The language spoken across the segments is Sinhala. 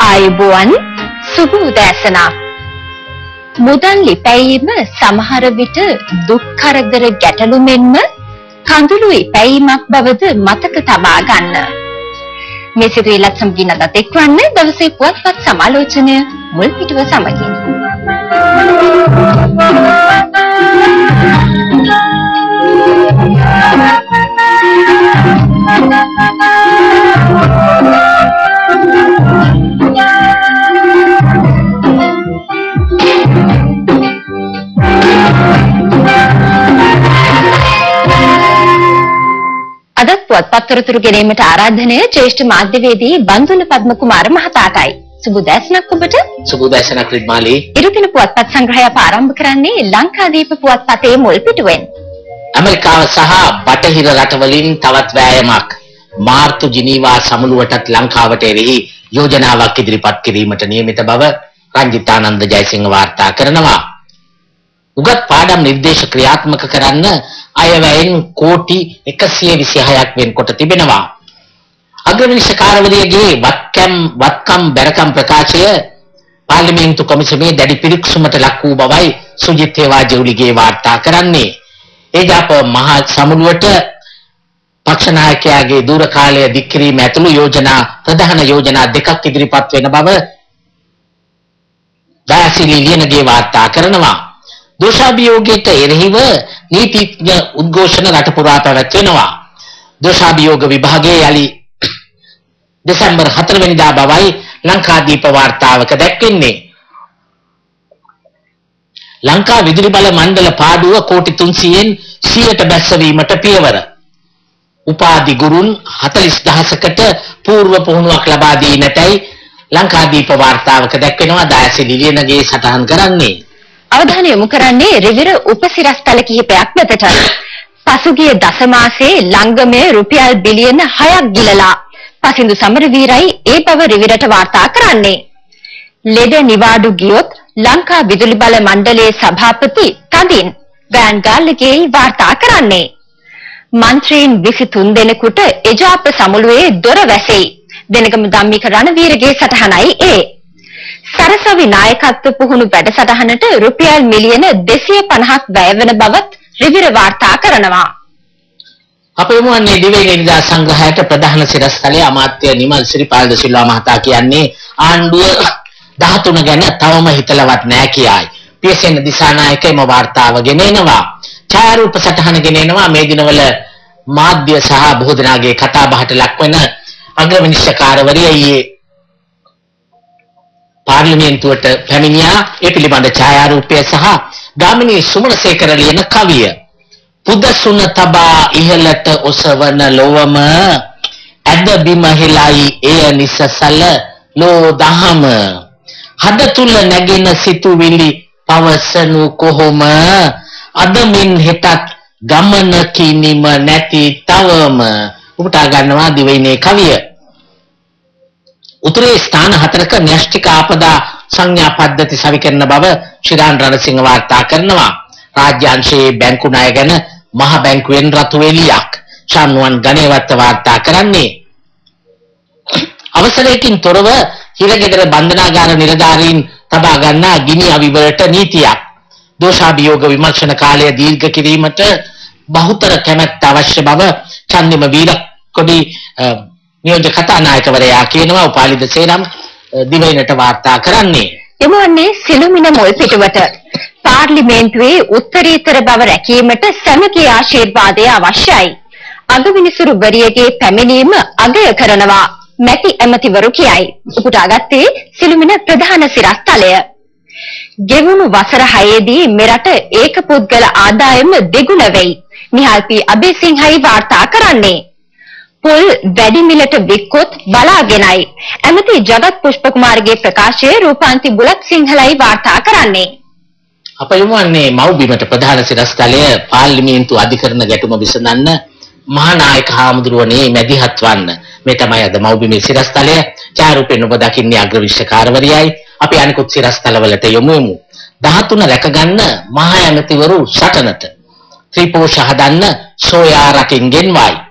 ආයුබෝවන් සුබ උදෑසනක්. මුදල් ලිපැයීම සමහර විට දුක් කරදර ගැටලු මෙන්ම කඳුළු ඉපැයීමක් බවද මතක තබා ගන්න. මේ සිතුවිල්ලත් සමගින් අදත් එක්වන්න දවසේ පුවත්පත් සමාලෝචනය මුල් පිටුව සමගින්. අදත් පුවත්පත් තොරතුරු ගෙනීමට ආරාධනය ජ්‍යෙෂ්ඨ මාධ්‍යවේදී බන්දුල පද්මකුමාර මහතාටයි. සුබ උදෑසනක් ඔබට. සුබ උදෑසනක් රිද්මාලි. ඉරුදින පුවත්පත් සංග්‍රහය ආරම්භ කරන්නේ ලංකාදීප පුවත්පතේ මුල් පිටුවෙන්. ඇමරිකාව සහ බටහිර රටවලින් තවත් වෑයමක්. මාර්තු ජිනීවා සමුළුවටත් ලංකාවට එරෙහි යෝජනාවක් ඉදිරිපත් කිරීමට නියමිත බව රංජිතානන්ද ජයසිංහ වාර්තා කරනවා. උගත් පාඩම් නිර්දේශ ක්‍රියාත්මක කරන්න අයවැයෙන් කෝටි 126ක් වෙන්කොට තිබෙනවා. අග්‍රවිනිශ්චකාරවරියගේ වත්කම් බැරකම් ප්‍රකාශය පාර්ලිමේන්තු කොමිසමේ දැඩි පිරික්සුමට ලක් වූ බවයි සුජිත් හේවාජෙව්ලිගේ වාර්තා කරන්නේ. එජාප මහා සමුළුවට පක්ෂ නායකයාගේ දූර කාලය දික් කිරීම ඇතුළු යෝජනා ප්‍රධාන යෝජනා දෙකක් ඉදිරිපත් වෙන බව දයාසිරි ලියනගේ වාර්තා කරනවා. දෝෂාභියෝගයට එරෙහිව නීතිඥ උද්ඝෝෂණ රට පුරා පැවැත්වෙනවා. දෝෂාභියෝග විභාගයේ යලි දෙසැම්බර් 4 වෙනිදා බවයි ලංකාදීප වාර්තාවක දැක්වෙන්නේ. ලංකා විදුලි බල මණ්ඩල පාඩුව කෝටි 300න් 100ට බැස්සවීමට පියවර. උපාධි ගුරුන් 40000කට පූර්ව පුහුණුවක් ලබා දී නැතයි ලංකාදීප වාර්තාවක දැක්වෙනවා. දයාසිරි ලියනගේ සටහන් කරන්නේ. අවධානය යොමු කරන්නේ රිවිර උපසිරස්තල කිහිපයක් වෙතට. පසුගිය දසමාසයේ ලංගමේ රුපියල් බිලියන 6ක් ගිලලා පසින්දු සමරවීරයි ඒ බව රිවිරට වාර්තා කරන්නේ. ලෙඩ නිවාඩු ගියොත් ලංකා විදුලි බල මණ්ඩලයේ සභාපති තදින් ගෑන්ගාල්ලගේ වාර්තා කරන්නේ. මන්ත්‍රීන් 23 දෙනෙකුට එජාප සමුළුවේ දොර වැසෙයි. දෙනගම ධම්මික රණවීරගේ සටහනයි ඒ. සරසවි නායකත්ව පුහුණු වැඩසටහනට රුපියල් මිලියන 250ක් වැය වෙන බවත් රිවිර වාර්තා කරනවා. අපේ මුවන්නේ දිවයිනේ නිදා සංග්‍රහයට ප්‍රධාන සිරස්තලයේ අමාත්‍ය නිමල් සිරිපාල් ද සිල්වා මහතා කියන්නේ ආණ්ඩුව 13 ගැන තවම හිතලවත් නැහැ කියයි. පියසෙන දිසානායකයම වාර්තාව ගෙනෙනවා. ඡායාරූප සටහන ගෙනෙනවා. මේ දිනවල මාධ්‍ය සහ බොහෝ දෙනාගේ කතා බහට ලක්වන අග්‍රවිනිශ්චකාරවරිය ඊයේ පාර්ලිමේන්තුවට පැමිණියා. ඒ පිළිබඳ ඡායාරූපය සහ ගාමිණී සුමනසේකර ලියන කවිය. පුදසුන තබා ඉහළට ඔසවන ලොවම ඇද බිම හෙලයි එය නිසසල ලෝ දහම. හද තුල නැගෙන සිතුවිලි පවසනු කොහොම අදමින් හෙටත් ගමන කිනිම නැති තවම. උපුටා ගන්නවා දිවයිනේ කවිය. උතුරේ ස්ථාන 4ක න්‍යෂ්ටික ආපදා සංඥා පද්ධති සවිකරන බව ශ්‍රීරාන් රණසිංහ වාර්තා කරනවා. රාජ්‍යාංශයේ බැංකු ණය ගැන මහ බැංකුවෙන් රතු එළියක් ශාන්වන් ගණේවත්ත වාර්තා කරන්නේ. අවසරයකින් තොරව හිරගෙදර බන්ධනාගාර නිලධාරීන් තබා ගන්නා ගිනි අවිවලට නීතියක්. දෝෂාභියෝග විමර්ශන කාලය දීර්ඝ කිරීමට බහුතර කැමැත්ත අවශ්‍ය බව චන්දිම වීරකොඩි නියෝජ්‍ය කතානායකවරයා කියනවා. උපාලිද සේනම් දිවයිනට වාර්තා කරන්නේ. එමුවන්නේ සිළුමිණ මුල් පිටුවට පාර්ලිමේන්තුවේ උත්තරීතර බව රැකීමට සැමගේ ආශිර්වාදය අවශ්‍යයි. අගවිනිසුරු වරියගේ පැමිණීම අගය කරනවා මැති ඇමතිවරු කියයි. උපුටාගත්තේ සිළුමිණ ප්‍රධාන සිරස්තලය. ගෙවුණු වසර 6දී මෙරට ඒක පුද්ගල ආදායම දෙගුණ වෙයි. නිහාල්පී අබේසිංහයි වාර්තා කරන්නේ. පොල් වැඩි මිලට වික්කොත් බලාගෙනයි. ඇමති ජගත් පුෂ්පකුමාරගේ ප්‍රකාශය රූපාන්ති බුලත් සිංහලයි වාර්තා කරන්නේ. අප යොමුන්නේ මව්බිමට ප්‍රධාන සිරස්තලය පාර්ලිමේන්තු අධිකරණ ගැටුම විසඳන්න මහානායක හාමුදුරුවනේ මැදිහත් වන්න. මේ තමයි අද මව්බිමේ සිරස්තලය. ඡායාරූපයෙන් ඔබ දකින්නේ අග්‍රවිශ්චකාරවරියයි. අපි අනිකුත් සිරස්තලවලට යොමු. 13 රැකගන්න මහා ඇමතිවරු සටනට. ත්‍රිපෝෂ හදන්න සෝයා රකින් ගෙන්වයි.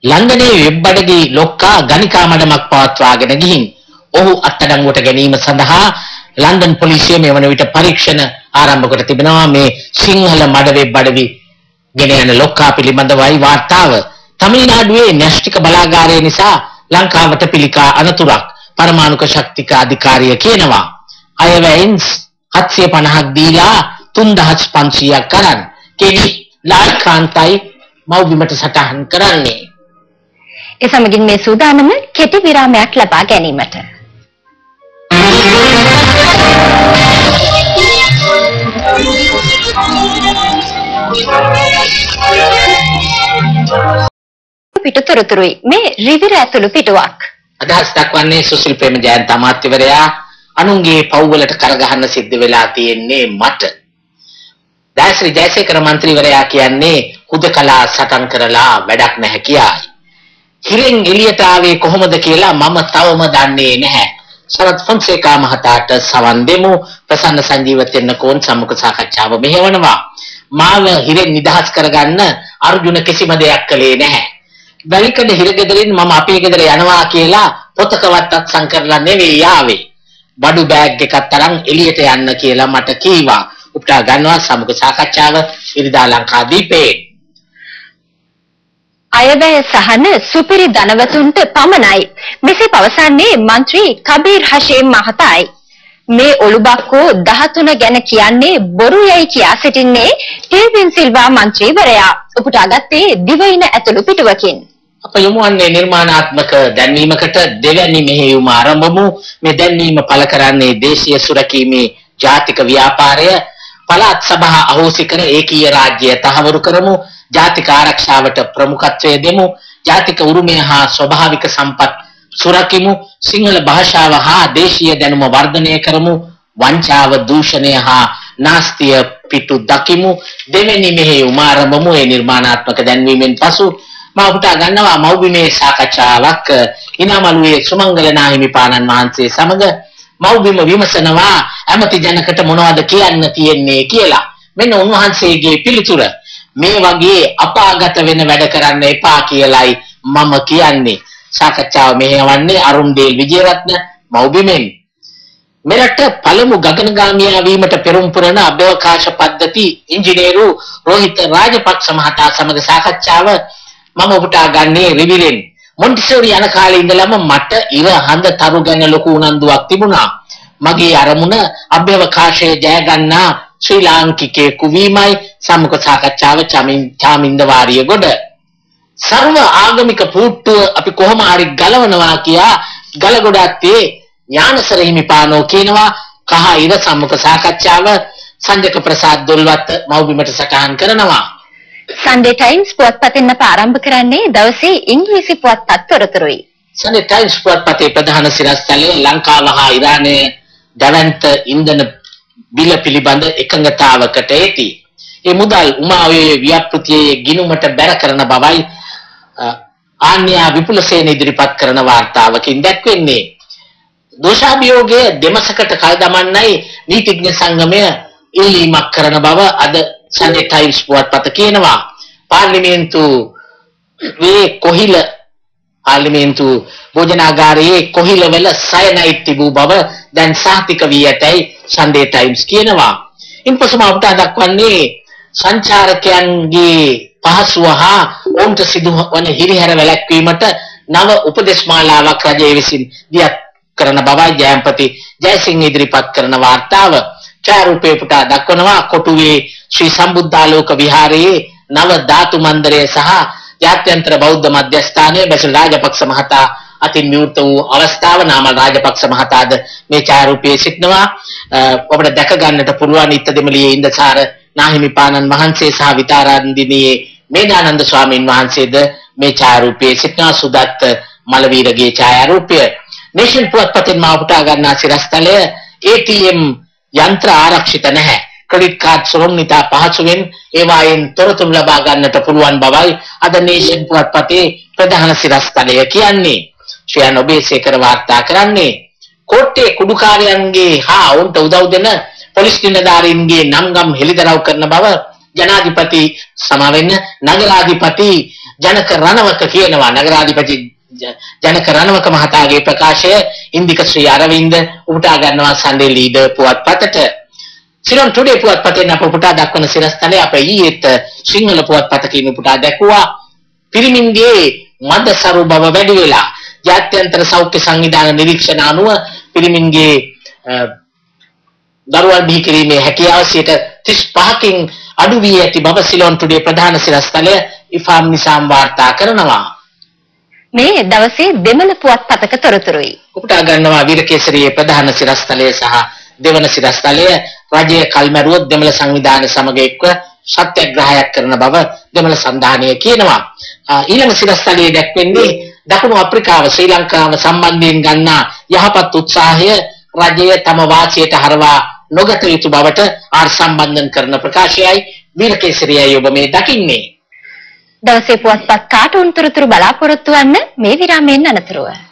ලන්ඩනයේ වෙබ් අඩගේ ලොක්කා ගණිකා මඩමක් පවත්වාගෙන ගිහින් ඔහු අත්අඩංගුවට ගැනීම සඳහා ලන්ඩන් පොලිසිය මේ වන විට පරීක්ෂණ ආරම්භ කර තිබෙනවා. මේ සිංහල මඩවේ බඩවි ගෙන යන ලොක්කා පිළිබඳවයි වාර්තාව. තමිල්නාඩුවේ න්‍යෂ්ටික බලාගාරය නිසා ලංකාවට පිළිකා අනතුරක් පරමාණුක ශක්තික අධිකාරිය කියනවා. අයවැයින් 750ක් දීලා 3500ක් කරන් කෙනි ලාල්කාන්තයි මව්බිමට සටහන් කරන්නේ. ඒ සමගින් මේ සූදානම කෙටි විරාමයක් ලබා ගැනීමට. පිටතොරතුරුයි මේ රිවිර ඇතුළු පිටුවක්. අදහස් දක්වන්නේ සුසිල් ප්‍රේමජයන්ත අමාත්‍යවරයා අනුන්ගේ පව්වලට කරගහන්න සිද්ධ වෙලා තියෙන්නේ මට. දාශ්‍රී ජයසේකර මන්ත්‍රීවරයා කියන්නේ හුදකලා සටන් කරලා වැඩක් නැහැ කියයි. හිරෙන් එළියට ආවේ කොහොමද කියලා මම තවම දන්නේ නැහැ. සරත් ෆොන්සේකා මහතාට සවන් දෙමු. ප්‍රසන්න සංජීවතෙන්න කෝන් සම්මුඛ සාකච්ඡාව මෙහෙවනවා. මාව හිරෙන් නිදහස් කරගන්න අර්ජුන කිසිම දෙයක් කළේ නැහැ. බැලිකඩ හිරගෙදරින් මම අපේ ගෙදර යනවා කියලා පොතකවත් අත්සන් කරලා නෙවෙයි ආවේ. බඩු බෑග් එකක් තරම් එළියට යන්න කියලා මට කීවා. උපුටා ගන්නවා සම්මුඛ සාකච්ඡාව ඉරිදා ලංකාදීපේ. අයවැය සහන සුපිරි ධනවතුන්ට පමණයි. මෙසේ පවසන්නේ මන්ත්‍රී කබීර් හෂේම් මහතායි. මේ ඔලුබක්කෝ 13 ගැන කියන්නේ බොරු යයි කියා සිටින්නේ ටීවින් සිල්වා මන්ත්‍රීවරයා. උපුටා ගත්තේ දිවයින ඇතුළු පිටුවකින්. අප යමු වන්නේ නිර්මාණාත්මක දැන්වීමකට දෙවැනි මෙහෙයුම ආරම්භමු. මේ දැන්වීම පළ කරන්නේ දේශීය සුරකීමේ ජාතික ව්‍යාපාරය පළාත් සභා අහෝසි කර ඒකීය රාජ්‍ය තහවුරු කරමු. ජාතික ආරක්ෂාවට ප්‍රමුඛත්වය දෙමු. ජාතික උරුමය හා ස්වභාවික සම්පත් සුරකිමු. සිංහල භාෂාව හා දේශීය දැනුම වර්ධනය කරමු. වංචාව දූෂණය හා නාස්තිය පිටු දකිමු. දෙවැනි මෙහෙයුම ආරම්භමු. ඒ නිර්මාණාත්මක දැන්වීමෙන් පසු මා උපුටා ගන්නවා මව්බිමේ සාකච්ඡාවක් ඉනාමලුවේ සුමංගල නාහිමිපාණන් වහන්සේ සමග. මව්බිම විමසනවා ඇමති ජනකට මොනවද කියන්න තියෙන්නේ කියලා. මෙන්න උන්වහන්සේගේ පිළිතුර. මේ වගේ අපාගත වෙන වැඩ කරන්න එපා කියලයි මම කියන්නේ. සාකච්ඡාව මෙහෙවන්නේ අරුන්දේල් විජේරත්න මව්බිමෙන්. මෙරට පළමු ගගනගාමියා වීමට පෙරම් පුරන අභ්‍යවකාශ පද්ධති ඉංජිනේරු රෝහිත රාජපක්ෂ මහතා සමග සාකච්ඡාව මම උපුටා ගන්නේ රිවිලෙන්. මොන්ටිසෝරි යන කාලේ ඉඳලම මට ඉර හඳ තරු ගැන ලොකු උනන්දුවක් තිබුණා. මගේ අරමුණ අභ්‍යවකාශයේ ජය ගන්නා ශ්‍රී ලාංකිකයෙකු වීමයි. සම්මුඛ සාකච්ඡාව චාමින්ද වාරියගොඩ. සර්ව ආගමික පුට්ටුව අපි කොහොම හරි ගලවනවා කියා ගලගොඩත්තේ ඥානසර හිමිපාණෝ කියනවා. කහ ඉර සම්මුඛ සාකච්ඡාව සංජක ප්‍රසාද් දොල්වත්ත මව්බිමට සටහන් කරනවා. සන්ඩේ ටයිම්ස් පුවත්පතින් අප ආරම්භ කරන්නේ දවසේ ඉංග්‍රීසි පුවත්පත් තොරතුරුයි. සන්ඩේ ටයිම්ස් පුවත්පතේ ප්‍රධාන සිරස්තලයේ ලංකාව හා ඉරානයේ දැවැන්ත ඉන්ධන බිල පිළිබඳ එකඟතාවකට ඇති. ඒ මුදල් උමාවේ ව්‍යාපෘතියේ ගිණුමට බැර කරන බවයි ආන්‍යා විපුලසේන ඉදිරිපත් කරන වාර්තාවකින් දැක්වෙන්නේ. දෝෂාභියෝගයේ දෙමසකට කල් දමන්නයි නීතිඥ සංගමය ඉල්ලීමක් කරන බව අද සන්ඩේ ටයිම්ස් පුවත්පත කියනවා. පාර්ලිමේන්තු භෝජනාගාරයේ කොහිලවල සයනයිට් තිබූ බව දැන් සාතික වී ඇතැයි සන්ඩේ ටයිම්ස් කියනවා. ඉන්පසු අපට දක්වන්නේ සංචාරකයන්ගේ පහසුව හා ඔවුන්ට සිදුවන හිරිහැර වැළැක්වීමට නව උපදේශ මාලාවක් රජය විසින් දියත් කරන බවයි ජයම්පති ජයසිංහ ඉදිරිපත් කරන වාර්තාව. ඡායාරූපේ පුටා දක්වනවා කොටුවේ ශ්‍රී සම්බුද්ධාලෝක විහාරයේ නව ධාතු මන්දිරය සහ ජාත්‍යන්තර බෞද්ධ මධ්‍යස්ථානයේ බැසල් රාජපක්ෂ මහතා අතින් විවෘත වූ අවස්ථාව. නාමල් රාජපක්ෂ මහතාද මේ ඡායාරූපයේ සිටිනවා. ඔබට දැක ගන්නට පුළුවන් ඉත්තදෙමළියේ ඉන්දසාර නාහිමිපාණන් වහන්සේ සහ විතාරාන්දිනියේ මේධානන්ද ස්වාමීන් වහන්සේද මේ ඡායාරූපයේ සිටිනවා. සුදත් මලවීරගේ ඡායාරූපය. නේෂන් පුවත්පතෙන් මා උපුටා ගන්නා සිරස්තලය ATM යන්ත්‍ර ආරක්ෂිත නැහැ. ක්‍රෙඩිට් කාඩ් සොරොන්නිතා පහසුවෙන් ඒවායින් තොරතුරු ලබා ගන්නට පුළුවන් බවයි අද නේෂන් පුවත්පතේ ප්‍රධාන සිරස්තලය කියන්නේ. ශ්‍රේයන් ඔබේසේකර වාර්තා කරන්නේ කෝට්ටේ කුඩුකාරයන්ගේ හා ඔවුන්ට උදව් දෙන පොලිස් නිලධාරීන්ගේ නම්ගම් හෙළිදරව් කරන බව නගරාධිපති ජනක රණවක කියනවා. නගරාධිපති ජනක රණවක මහතාගේ ප්‍රකාශය ඉන්දික ශ්‍රී අරවින්ද උපුටා ගන්නවා සන්ඩේ ලීඩර් පුවත්පතට. සිලොන් ටුඩේ පුවත්පතෙන් අප උපුටා දක්වන සිරස්තලය අප ඊයේත් සිංහල පුවත්පතකින් උපුටා දැක්වුවා. පිරිමින්ගේ මද සරු බව වැඩි වෙලා ජාත්‍යන්තර සෞඛ්‍ය සංවිධාන නිරීක්ෂණ අනුව පිරිමින්ගේ දරුවන් බිහි කිරීමේ හැකියාව 35කින් අඩු වී ඇති බව සිලොන් ටුඩේ ප්‍රධාන සිරස්තලය ඉෆාම් නිසාම් වාර්තා කරනවා. මේ දවසේ දෙමළ පුවත්පතක තොරතුරුයි. උපුටා ගන්නවා වීරකේසරියේ ප්‍රධාන සිරස්තලය සහ දෙවන සිරස්තලය. රජය කල්මැරුවොත් දෙමළ සංවිධානය සමග එක්ව සත්‍යග්‍රහයක් කරන බව දෙමළ සංධානය කියනවා. ඊළඟ සිරස්තලයේ දැක්වෙන්නේ දකුණු අප්‍රිකාව ශ්‍රී ලංකාව සම්බන්ධයෙන් ගන්නා යහපත් උත්සාහය රජය තම වාසියට හරවා නොගත යුතු බවට ආර් සම්බන්ධන් කරන ප්‍රකාශයයි වීරකේසරියයි ඔබ මේ දකින්නේ. දවසේ පුවත්පත් කාටුන් තොරතුරු බලාපොරොත්තු වන්න මේ විරාමයෙන් අනතුරුව